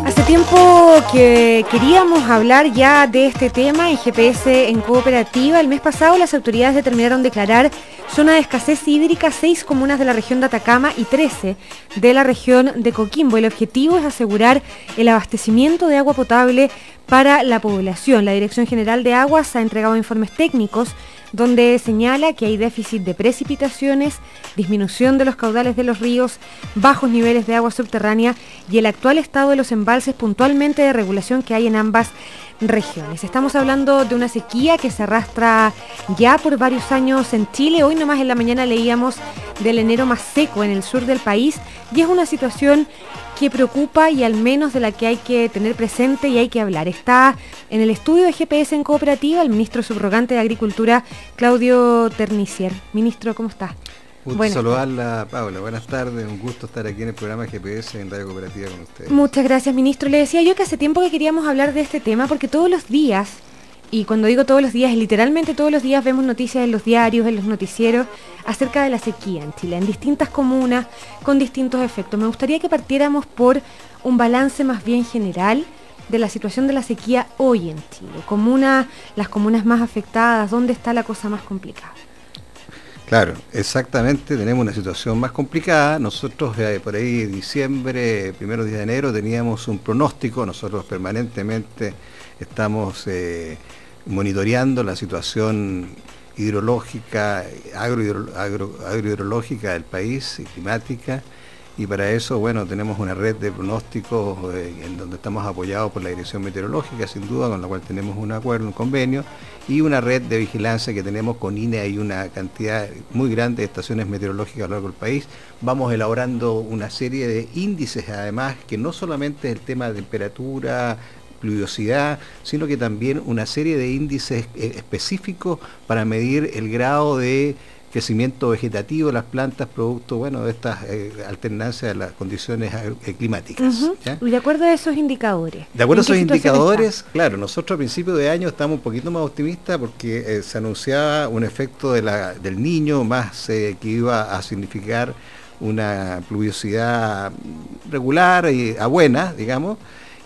Hace tiempo que queríamos hablar ya de este tema en GPS en Cooperativa. El mes pasado las autoridades determinaron declarar zona de escasez hídrica 6 comunas de la región de Atacama y 13 de la región de Coquimbo. El objetivo es asegurar el abastecimiento de agua potable para la población. La Dirección General de Aguas ha entregado informes técnicos donde señala que hay déficit de precipitaciones, disminución de los caudales de los ríos, bajos niveles de agua subterránea y el actual estado de los embalses puntualmente de regulación que hay en ambas regiones. Estamos hablando de una sequía que se arrastra ya por varios años en Chile. Hoy nomás en la mañana leíamos del enero más seco en el sur del país y es una situación que preocupa y al menos de la que hay que tener presente y hay que hablar. Está en el estudio de GPS en Cooperativa el ministro subrogante de Agricultura, Claudio Ternicier. Ministro, ¿cómo está? Gusto saludarla, Paula. Buenas tardes, un gusto estar aquí en el programa GPS en Radio Cooperativa con ustedes. Muchas gracias, ministro. Le decía yo que hace tiempo que queríamos hablar de este tema porque todos los días, y cuando digo todos los días, literalmente todos los días vemos noticias en los diarios, en los noticieros, acerca de la sequía en Chile, en distintas comunas, con distintos efectos. Me gustaría que partiéramos por un balance más bien general de la situación de la sequía hoy en Chile. Las comunas más afectadas, ¿dónde está la cosa más complicada? Claro, exactamente, tenemos una situación más complicada. Nosotros por ahí diciembre, primeros días de enero, teníamos un pronóstico. Nosotros permanentemente estamos monitoreando la situación hidrológica, agrohidrológica del país y climática, y para eso, bueno, tenemos una red de pronósticos en donde estamos apoyados por la Dirección Meteorológica, sin duda, con la cual tenemos un acuerdo, un convenio, y una red de vigilancia que tenemos con INEA y una cantidad muy grande de estaciones meteorológicas a lo largo del país. Vamos elaborando una serie de índices, además, que no solamente es el tema de temperatura, pluviosidad, sino que también una serie de índices específicos para medir el grado de crecimiento vegetativo de las plantas, producto, bueno, de estas alternancias de las condiciones climáticas. ¿Ya? Y de acuerdo a esos indicadores. De acuerdo a esos indicadores, claro, nosotros a principios de año estamos un poquito más optimistas porque se anunciaba un efecto del Niño más que iba a significar una pluviosidad regular y a buena, digamos.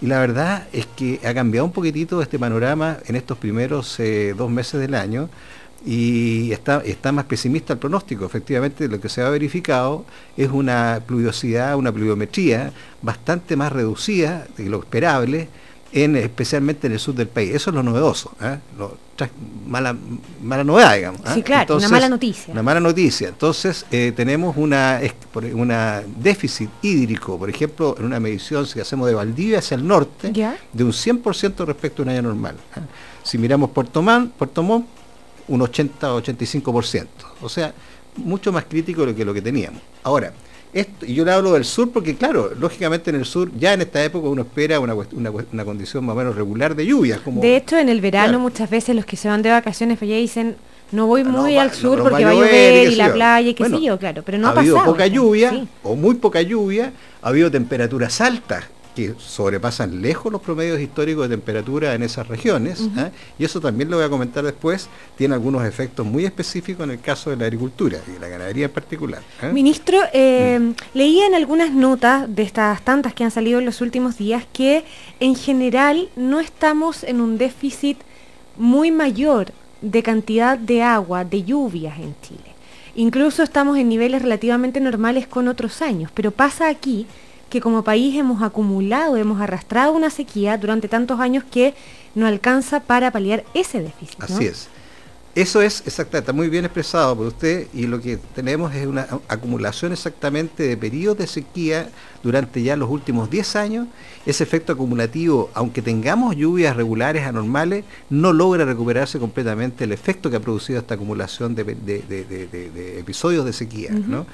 Y la verdad es que ha cambiado un poquitito este panorama en estos primeros 2 meses del año y está más pesimista el pronóstico. Efectivamente, lo que se ha verificado es una pluviosidad, una pluviometría bastante más reducida de lo esperable, especialmente en el sur del país. Eso es lo novedoso, mala novedad, digamos. Sí, claro. Entonces, una mala noticia. Una mala noticia. Entonces, tenemos una déficit hídrico, por ejemplo, en una medición, si hacemos de Valdivia hacia el norte, de un 100% respecto a un año normal. Si miramos Puerto Montt, un 80-85%. O sea, mucho más crítico que lo que teníamos. Ahora, y yo le hablo del sur porque, claro, lógicamente en el sur, ya en esta época uno espera una condición más o menos regular de lluvias. De hecho, en el verano muchas veces los que se van de vacaciones para allá dicen, no voy muy al sur porque va a llover y la playa y qué sé yo, claro, pero no ha pasado. Ha habido poca lluvia, o muy poca lluvia, ha habido temperaturas altas que sobrepasan lejos los promedios históricos de temperatura en esas regiones, y eso también lo voy a comentar después, tiene algunos efectos muy específicos en el caso de la agricultura y de la ganadería en particular. Ministro, leía en algunas notas de estas tantas que han salido en los últimos días que en general no estamos en un déficit muy mayor de cantidad de agua, de lluvias en Chile. Incluso estamos en niveles relativamente normales con otros años, pero pasa aquí que como país hemos arrastrado una sequía durante tantos años que no alcanza para paliar ese déficit, ¿no? Así es. Eso es exactamente, está muy bien expresado por usted, y lo que tenemos es una acumulación exactamente de periodos de sequía durante ya los últimos 10 años. Ese efecto acumulativo, aunque tengamos lluvias regulares anormales, no logra recuperarse completamente el efecto que ha producido esta acumulación de episodios de sequía, ¿no?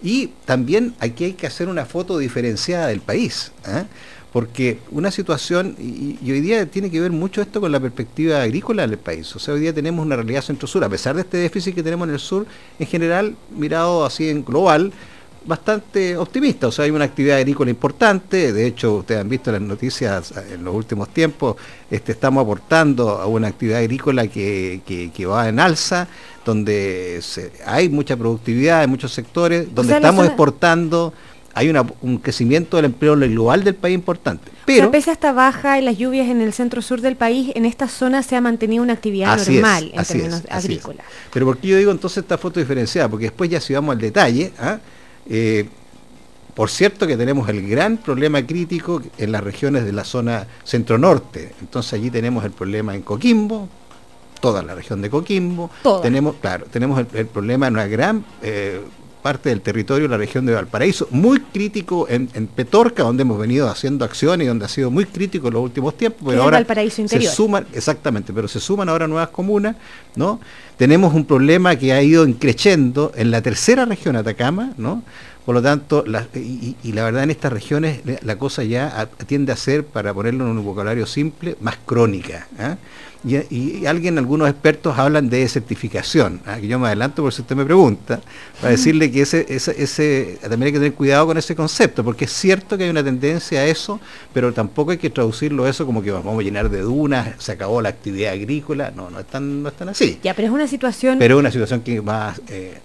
Y también aquí hay que hacer una foto diferenciada del país, porque una situación, y hoy día tiene que ver mucho esto con la perspectiva agrícola del país. O sea, hoy día tenemos una realidad centro-sur, a pesar de este déficit que tenemos en el sur, en general, mirado así en global, bastante optimista. O sea, hay una actividad agrícola importante. De hecho, ustedes han visto las noticias en los últimos tiempos, estamos aportando a una actividad agrícola que va en alza, donde hay mucha productividad en muchos sectores, donde estamos exportando hay un crecimiento del empleo global del país importante. Pero, o sea, pese a esta baja en las lluvias en el centro-sur del país, en esta zona se ha mantenido una actividad normal en términos agrícolas. Pero ¿por qué yo digo entonces esta foto diferenciada? Porque después ya si vamos al detalle, por cierto que tenemos el gran problema crítico en las regiones de la zona centro-norte. Entonces allí tenemos el problema en Coquimbo, toda la región de Coquimbo. Tenemos el problema en una gran parte del territorio, la región de Valparaíso, muy crítico en Petorca, donde hemos venido haciendo acciones y donde ha sido muy crítico en los últimos tiempos, pero ahora Valparaíso interior. Se suman, exactamente, pero se suman ahora nuevas comunas, ¿no? Tenemos un problema que ha ido creciendo en la tercera región, Atacama, ¿no? Por lo tanto, la verdad en estas regiones la cosa ya tiende a ser, para ponerlo en un vocabulario simple, más crónica, ¿eh? Y algunos expertos hablan de certificación, que yo me adelanto por si usted me pregunta, para decirle que también hay que tener cuidado con ese concepto, porque es cierto que hay una tendencia a eso, pero tampoco hay que traducirlo eso como que vamos a llenar de dunas, se acabó la actividad agrícola, no es tan así. Ya, pero es una situación... Pero es una situación que va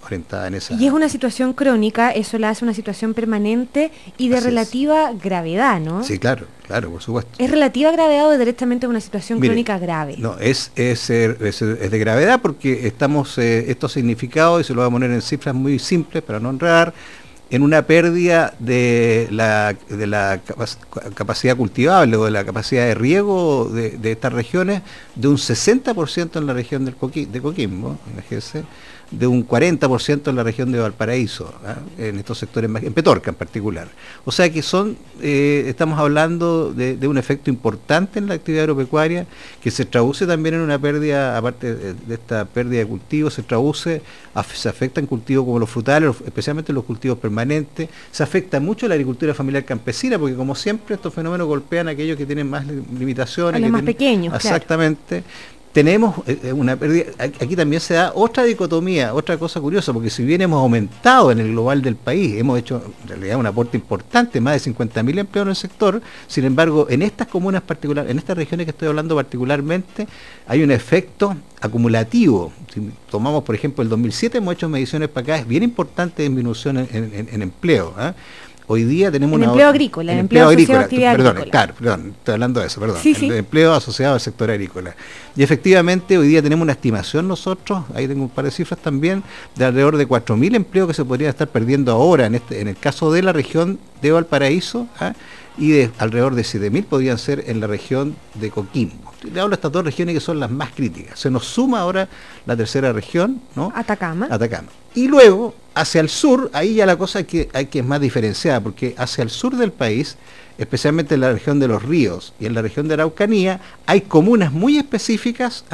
orientada en esa... Y es una situación crónica, eso la hace una situación permanente y de relativa gravedad, ¿no? Sí, claro, por supuesto. ¿Es relativa gravedad o directamente una situación crónica grave? No, es de gravedad porque estos significados, y se lo voy a poner en cifras muy simples para no enredar, en una pérdida de la capacidad cultivable o de la capacidad de riego de estas regiones de un 60% en la región de Coquimbo, imagínense, de un 40% en la región de Valparaíso, en estos sectores, en Petorca en particular. O sea que estamos hablando de un efecto importante en la actividad agropecuaria, que se traduce también en una pérdida, aparte de esta pérdida de cultivos, se afecta en cultivos como los frutales, especialmente los cultivos permanentes, se afecta mucho la agricultura familiar campesina, porque como siempre estos fenómenos golpean a aquellos que tienen más limitaciones. A los más pequeños, exactamente. Claro. Tenemos una pérdida, aquí también se da otra dicotomía, otra cosa curiosa, porque si bien hemos aumentado en el global del país, hemos hecho en realidad un aporte importante, más de 50.000 empleos en el sector, sin embargo, en estas comunas particulares, en estas regiones que estoy hablando particularmente, hay un efecto acumulativo. Si tomamos, por ejemplo, el 2007, hemos hecho mediciones para acá, es bien importante disminución en empleo, ¿eh? Hoy día tenemos empleo agrícola, el empleo agrícola, perdón, estoy hablando de eso, sí. El empleo asociado al sector agrícola. Y efectivamente hoy día tenemos una estimación nosotros, ahí tengo un par de cifras también, de alrededor de 4.000 empleos que se podrían estar perdiendo ahora en el caso de la región de Valparaíso, y de alrededor de 7.000 podrían ser en la región de Coquimbo. Le hablo de estas dos regiones que son las más críticas. Se nos suma ahora la tercera región, ¿no? Atacama. Y luego, hacia el sur, ahí ya la cosa que es más diferenciada, porque hacia el sur del país, especialmente en la región de los ríos y en la región de Araucanía, hay comunas muy específicas,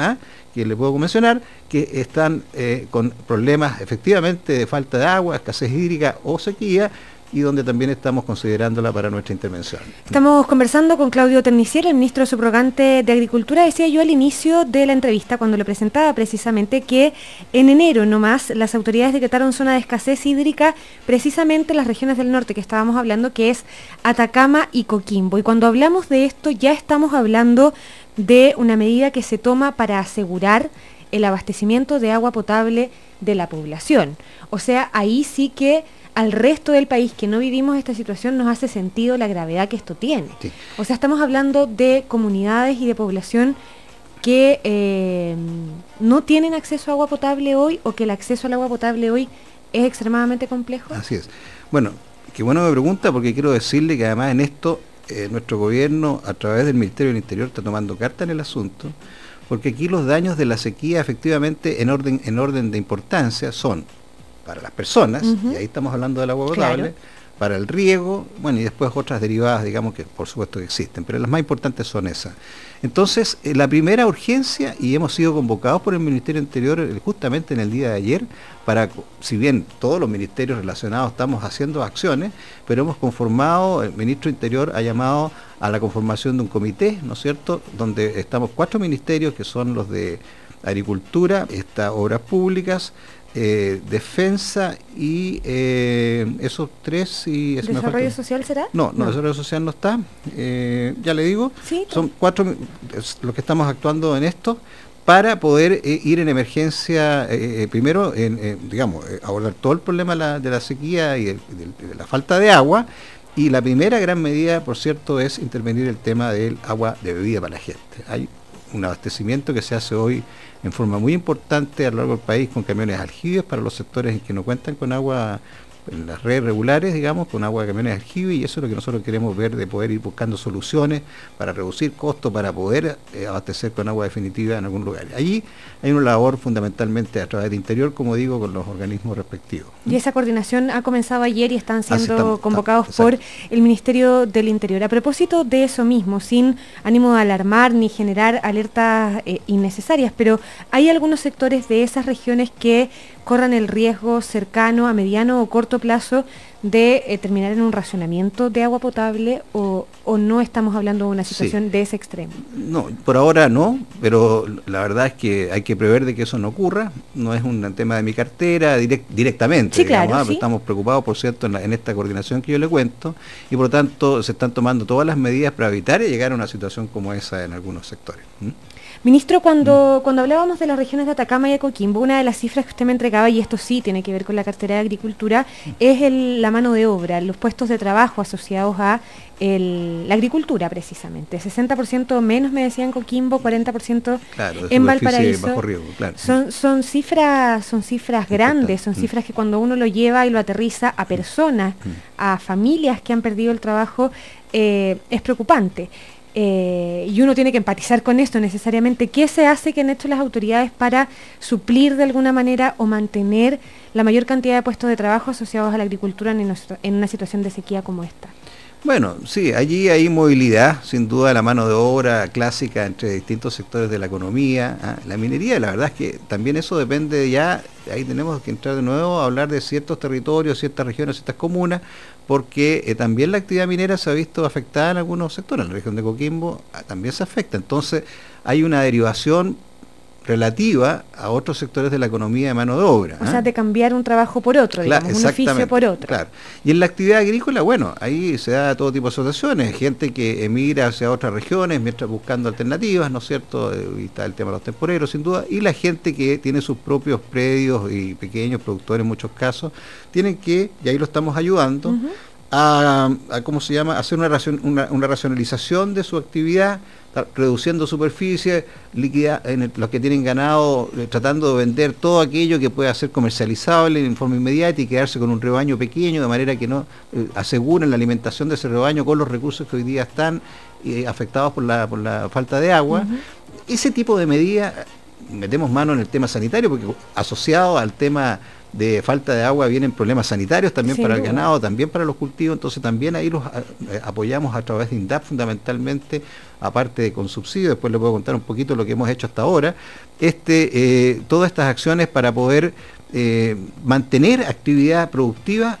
que le puedo mencionar, que están con problemas efectivamente de falta de agua, escasez hídrica o sequía, y donde también estamos considerándola para nuestra intervención. Estamos conversando con Claudio Ternicier, el ministro subrogante de Agricultura. Decía yo al inicio de la entrevista, cuando le presentaba precisamente, que en enero nomás las autoridades decretaron zona de escasez hídrica precisamente en las regiones del norte que estábamos hablando, que es Atacama y Coquimbo. Y cuando hablamos de esto ya estamos hablando de una medida que se toma para asegurar el abastecimiento de agua potable de la población. O sea, ahí sí que al resto del país que no vivimos esta situación nos hace sentido la gravedad que esto tiene. Sí. O sea, estamos hablando de comunidades y de población que no tienen acceso a agua potable hoy, o que el acceso al agua potable hoy es extremadamente complejo. Así es. Bueno, qué bueno me pregunta, porque quiero decirle que además en esto nuestro gobierno, a través del Ministerio del Interior, está tomando carta en el asunto, porque aquí los daños de la sequía efectivamente en orden de importancia son para las personas, y ahí estamos hablando del agua potable, para el riego, bueno, y después otras derivadas, digamos, que por supuesto que existen, pero las más importantes son esas. Entonces, la primera urgencia, y hemos sido convocados por el Ministerio del Interior justamente en el día de ayer, para, si bien todos los ministerios relacionados estamos haciendo acciones, pero hemos conformado, el ministro del Interior ha llamado a la conformación de un comité, ¿no es cierto?, donde estamos 4 ministerios, que son los de Agricultura, Obras Públicas, Defensa y esos 3 y... ¿Desarrollo social será? No, Desarrollo social no está, ya le digo, ¿Sí? Son 4 los que estamos actuando en esto, para poder ir en emergencia, primero, abordar todo el problema de la sequía y de la falta de agua, y la primera gran medida, por cierto, es intervenir el tema del agua de bebida para la gente. Hay un abastecimiento que se hace hoy en forma muy importante a lo largo del país con camiones aljibes para los sectores en que no cuentan con agua en las redes regulares, digamos, con agua de camiones de aljibe, y eso es lo que nosotros queremos ver, de poder ir buscando soluciones para reducir costos, para poder abastecer con agua definitiva en algún lugar. Allí hay una labor fundamentalmente a través de Interior, como digo, con los organismos respectivos. Y esa coordinación ha comenzado ayer y están siendo convocados por el Ministerio del Interior. A propósito de eso mismo, sin ánimo de alarmar ni generar alertas innecesarias, pero hay algunos sectores de esas regiones que corran el riesgo cercano, a mediano o corto plazo de terminar en un racionamiento de agua potable, o no estamos hablando de una situación de ese extremo? No, por ahora no, pero la verdad es que hay que prever de que eso no ocurra. No es un tema de mi cartera directamente, sí, digamos, claro, pero estamos preocupados, por cierto, en esta coordinación que yo le cuento, y por lo tanto se están tomando todas las medidas para evitar llegar a una situación como esa en algunos sectores. Ministro, cuando hablábamos de las regiones de Atacama y de Coquimbo, una de las cifras que usted me entregaba, y esto sí tiene que ver con la cartera de Agricultura, es la mano de obra, los puestos de trabajo asociados a la agricultura, precisamente. 60% menos, me decían, en Coquimbo, 40% en Valparaíso. Bajo riesgo, claro. Son cifras grandes, son cifras que cuando uno lo lleva y lo aterriza a personas, a familias que han perdido el trabajo, es preocupante. Y uno tiene que empatizar con esto necesariamente. ¿Qué se hace, que han hecho las autoridades para suplir de alguna manera o mantener la mayor cantidad de puestos de trabajo asociados a la agricultura en una situación de sequía como esta? Bueno, sí, allí hay movilidad, sin duda, la mano de obra clásica entre distintos sectores de la economía, la minería. La verdad es que también eso depende ya, ahí tenemos que entrar de nuevo a hablar de ciertos territorios, ciertas regiones, ciertas comunas, porque también la actividad minera se ha visto afectada en algunos sectores. En la región de Coquimbo también se afecta. Entonces hay una derivación relativa a otros sectores de la economía de mano de obra. O sea, de cambiar un trabajo por otro, digamos, un oficio por otro. Claro. Y en la actividad agrícola, bueno, ahí se da todo tipo de situaciones, gente que emigra hacia otras regiones mientras buscando alternativas, ¿no es cierto? Y está el tema de los temporeros, sin duda, y la gente que tiene sus propios predios y pequeños productores en muchos casos, tienen que, y ahí lo estamos ayudando, a ¿cómo se llama?, hacer una racionalización de su actividad, reduciendo superficie, los que tienen ganado, tratando de vender todo aquello que pueda ser comercializable en forma inmediata y quedarse con un rebaño pequeño, de manera que no aseguren la alimentación de ese rebaño con los recursos que hoy día están afectados por la falta de agua. Ese tipo de medidas, metemos mano en el tema sanitario, porque asociado al tema de falta de agua vienen problemas sanitarios también para el ganado, también para los cultivos. Entonces también ahí los apoyamos a través de INDAP fundamentalmente, aparte de con subsidios. Después le puedo contar un poquito lo que hemos hecho hasta ahora. Todas estas acciones para poder mantener actividad productiva,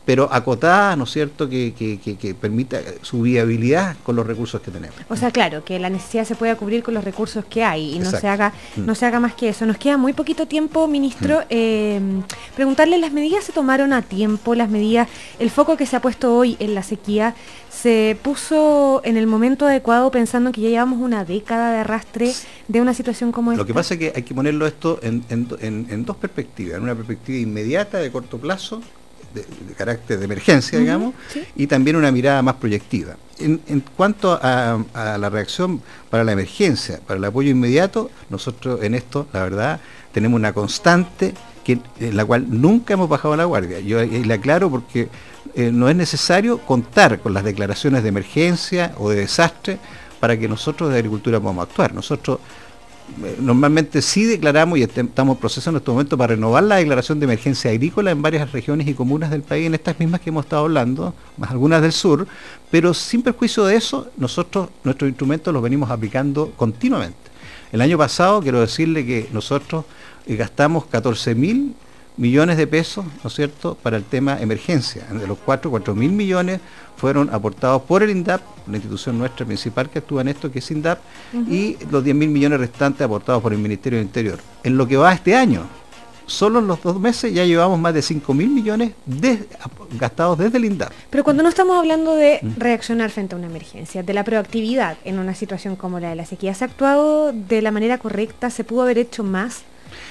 pero acotada, ¿no es cierto?, que permita su viabilidad con los recursos que tenemos. O sea, claro, que la necesidad se pueda cubrir con los recursos que hay y no se haga más que eso. Nos queda muy poquito tiempo, ministro. Preguntarle, ¿las medidas se tomaron a tiempo? Las medidas, el foco que se ha puesto hoy en la sequía, ¿se puso en el momento adecuado, pensando que ya llevamos una década de arrastre de una situación como esta? Lo que pasa es que hay que ponerlo esto en dos perspectivas. En una perspectiva inmediata, de corto plazo, de carácter de emergencia, digamos, y también una mirada más proyectiva. En cuanto a la reacción para la emergencia, para el apoyo inmediato, nosotros en esto, la verdad, tenemos una constante en la cual nunca hemos bajado la guardia. Yo le aclaro porque no es necesario contar con las declaraciones de emergencia o de desastre para que nosotros de Agricultura podamos actuar. Nosotros normalmente sí declaramos, y estamos en proceso en este momento para renovar la declaración de emergencia agrícola en varias regiones y comunas del país, en estas mismas que hemos estado hablando, más algunas del sur, pero sin perjuicio de eso, nosotros nuestros instrumentos los venimos aplicando continuamente. El año pasado, quiero decirle que nosotros gastamos 14.000 millones de pesos, ¿no es cierto?, para el tema emergencia. De los 4.000 millones fueron aportados por el INDAP, la institución nuestra principal que actúa en esto, que es INDAP, y los 10.000 millones restantes aportados por el Ministerio del Interior. En lo que va este año, Solo en los 2 meses ya llevamos más de 5.000 millones gastados desde el INDAP. Pero cuando no estamos hablando de reaccionar frente a una emergencia, de la proactividad en una situación como la de la sequía, ¿se ha actuado de la manera correcta? ¿Se pudo haber hecho más?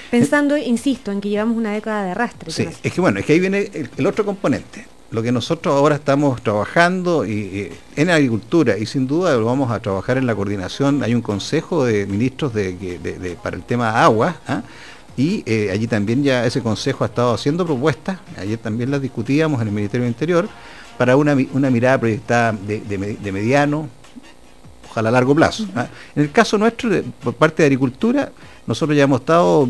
Pensando, insisto, en que llevamos una década de arrastre. Sí, es que ahí viene el otro componente. Lo que nosotros ahora estamos trabajando en agricultura, y sin duda lo vamos a trabajar en la coordinación. Hay un consejo de ministros para el tema agua, ¿ah? Y allí también ya ese consejo ha estado haciendo propuestas, ayer también las discutíamos en el Ministerio del Interior, para una mirada proyectada de mediano, ojalá a largo plazo. ¿Ah? En el caso nuestro, por parte de Agricultura, nosotros ya hemos estado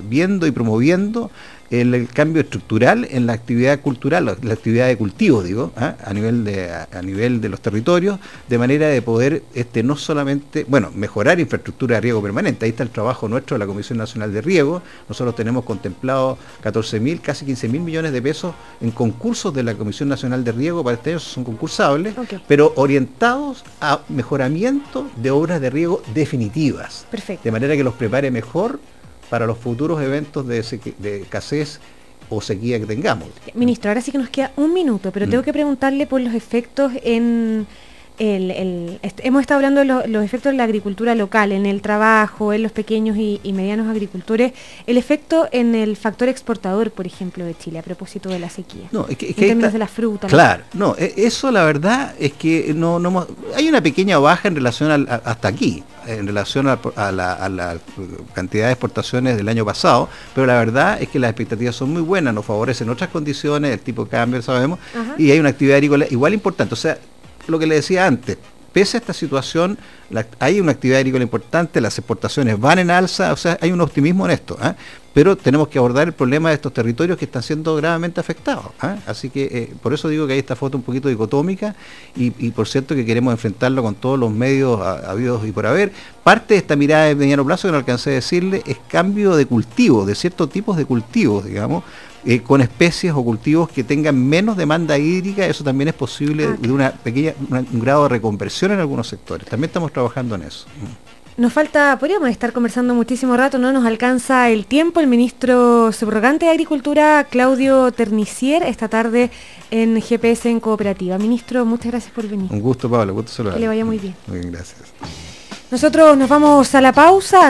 viendo y promoviendo el cambio estructural en la actividad cultural, la actividad de cultivo, digo, ¿ah? a nivel de los territorios, de manera de poder no solamente, mejorar infraestructura de riego permanente. Ahí está el trabajo nuestro de la Comisión Nacional de Riego. Nosotros tenemos contemplado 14.000, casi 15.000 millones de pesos en concursos de la Comisión Nacional de Riego. Para este año son concursables, pero orientados a mejoramiento de obras de riego definitivas. Perfecto. De manera que los prepare mejor para los futuros eventos de escasez o sequía que tengamos. Ministro, ahora sí que nos queda un minuto, pero tengo que preguntarle por los efectos en hemos estado hablando de los efectos en la agricultura local, en el trabajo, en los pequeños y medianos agricultores, el efecto en el factor exportador, por ejemplo, de Chile, a propósito de la sequía. No, en términos de la fruta. Claro, no, eso la verdad es que hay una pequeña baja en relación hasta aquí, en relación a la cantidad de exportaciones del año pasado, pero la verdad es que las expectativas son muy buenas, nos favorecen otras condiciones, el tipo de cambio, sabemos, y hay una actividad agrícola igual importante. O sea, lo que le decía antes, pese a esta situación, hay una actividad agrícola importante, las exportaciones van en alza, o sea, hay un optimismo en esto, ¿eh? Pero tenemos que abordar el problema de estos territorios que están siendo gravemente afectados, ¿eh? Así que por eso digo que hay esta foto un poquito dicotómica y por cierto que queremos enfrentarlo con todos los medios habidos y por haber. Parte de esta mirada de mediano plazo, que no alcancé a decirle, es cambio de cultivo, de ciertos tipos de cultivos, digamos, con especies o cultivos que tengan menos demanda hídrica. Eso también es posible de un grado de reconversión en algunos sectores. También estamos trabajando en eso. Nos falta, podríamos estar conversando muchísimo rato, no nos alcanza el tiempo. El ministro subrogante de Agricultura, Claudio Ternicier, esta tarde en GPS en Cooperativa. Ministro, muchas gracias por venir. Un gusto, Pablo, gusto saludar. Que le vaya muy bien. Muy bien, gracias. Nosotros nos vamos a la pausa.